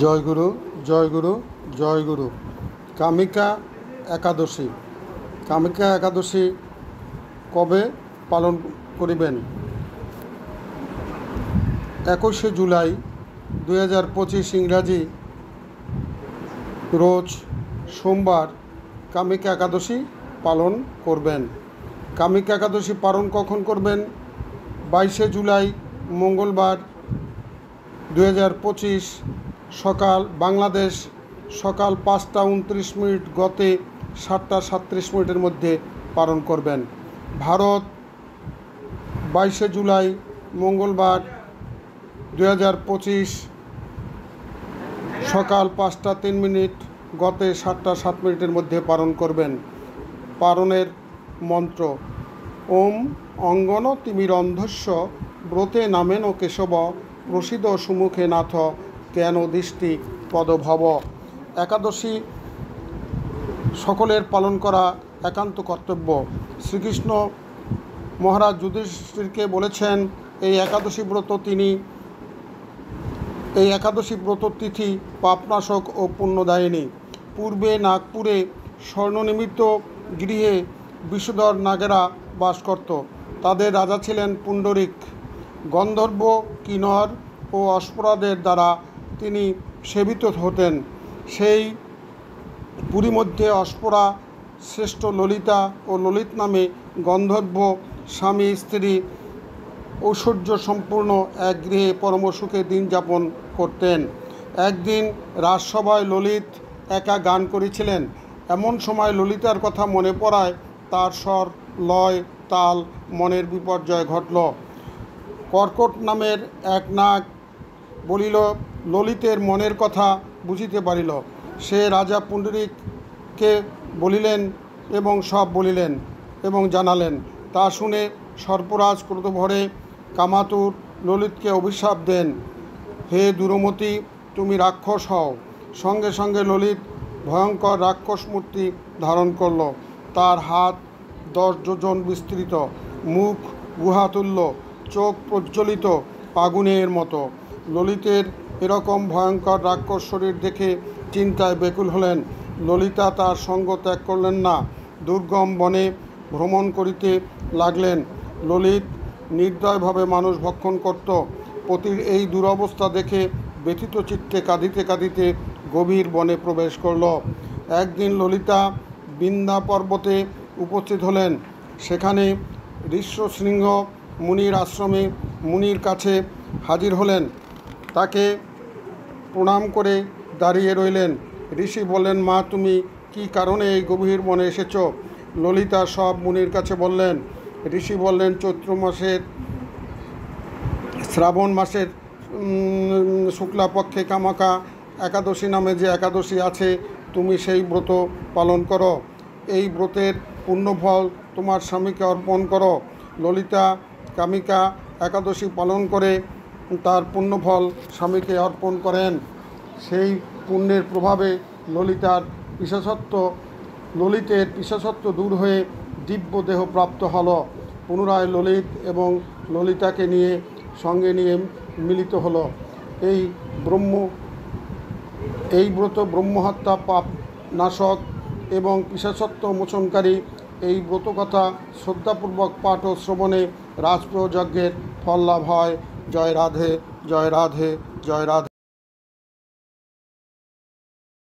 জয়গুরু জয়গুরু জয়গুরু। কামিকা একাদশী। কামিকা একাদশী কবে পালন করিবেন? 21শে জুলাই 2025 ইংরাজি রোজ সোমবার কামিকা একাদশী পালন করবেন। কামিকা একাদশী পালন কখন করবেন? 22শে জুলাই মঙ্গলবার 2025 সকাল বাংলাদেশ সকাল 5টা 29 গতে 7টা 37 মধ্যে পালন করবেন। ভারত 22শে জুলাই মঙ্গলবার 2025 সকাল 5টা 3 গতে 7টা 7 মধ্যে পালন করবেন। পালনের মন্ত্র: ওম অঙ্গন তিমিরন্ধস্য ব্রতে নামেন কেশব প্রসিদ সুমুখে নাথ জ্ঞান দৃষ্টি পদভব। একাদশী সকলের পালন করা একান্ত কর্তব্য। শ্রীকৃষ্ণ মহারাজ যুধিষ্ঠিরকে বলেছেন, এই একাদশী ব্রত তিথি পাপনাশক ও পুণ্যদায়িনী। পূর্বে নাগপুরে স্বর্ণনির্মিত গৃহে বিষধর নাগেরা বাস করত। তাদের রাজা ছিলেন পুণ্ডরিক। গন্ধর্ব, কিন্নর ও অপ্সরাদের দ্বারা তিনি সেবিত হতেন। সেই পুরী মধ্যে অপ্সরা শ্রেষ্ঠ ললিতা ও ললিত নামে গন্ধর্ব স্বামী স্ত্রী ঐশ্বর্য সম্পূর্ণ এক গৃহে পরম সুখে দিন যাপন করতেন। একদিন রাজসভায় ললিত একা গান করেছিলেন। এমন সময় ললিতার কথা মনে পড়ায় তার স্বর, লয়, তাল মনের বিপর্যয় ঘটল। কর্কট নামের এক নাগ বলিল, ললিতের মনের কথা বুঝিতে পারিল। সে রাজা পুণ্ডরিককে বলিলেন এবং সব বলিলেন এবং জানালেন। তা শুনে সর্পরাজ ক্রোধভরে কামাতুর ললিতকে অভিশাপ দেন, হে দুরমতি, তুমি রাক্ষস হও। সঙ্গে সঙ্গে ললিত ভয়ঙ্কর রাক্ষস মূর্তি ধারণ করল। তার হাত 10 যোজন বিস্তৃত, মুখ গুহাতুল্য, চোখ প্রজ্বলিত আগুনের মতো। ললিতের এরকম ভয়ঙ্কর রাক্ষস শরীর দেখে চিন্তায় ব্যাকুল হলেন। ললিতা তার সঙ্গ ত্যাগ করলেন না, দুর্গম বনে ভ্রমণ করিতে লাগলেন। ললিত নির্দয়ভাবে মানুষ ভক্ষণ করত। পতির এই দুরবস্থা দেখে ব্যথিত চিত্তে কাঁদিতে কাঁদিতে গভীর বনে প্রবেশ করল। একদিন ললিতা বিন্ধ্যা পর্বতে উপস্থিত হলেন। সেখানে ঋষ্যশৃঙ্গ মুনির আশ্রমে মুনির কাছে হাজির হলেন। তাকে প্রণাম করে দাঁড়িয়ে রইলেন। ঋষি বললেন, মা, তুমি কি কারণে এই গভীর বনে এসেছ? ললিতা সব মুনির কাছে বললেন। ঋষি বললেন, চৈত্র মাসের শ্রাবণ মাসের শুক্লাপক্ষে কামাকা একাদশী নামে যে একাদশী আছে, তুমি সেই ব্রত পালন করো। এই ব্রতের পুণ্যফল তোমার স্বামীকে অর্পণ করো। ললিতা কামিকা একাদশী পালন করে তার পুণ্যফল স্বামীকে অর্পণ করেন। সেই পুণ্যের প্রভাবে ললিতের পিশাচত্ব দূর হয়ে দিব্য দেহ প্রাপ্ত হল। পুনরায় ললিত এবং ললিতাকে সঙ্গে নিয়ে মিলিত হল। এই ব্রত ব্রহ্মহত্যা, পাপ নাশক এবং পিশাচত্ব মোচনকারী। এই ব্রতকথা শ্রদ্ধাপূর্বক পাঠ ও শ্রবণে রাজপ্রযজ্ঞের ফল লাভ হয়। জয় রাধে, জয় রাধে, জয় রাধে।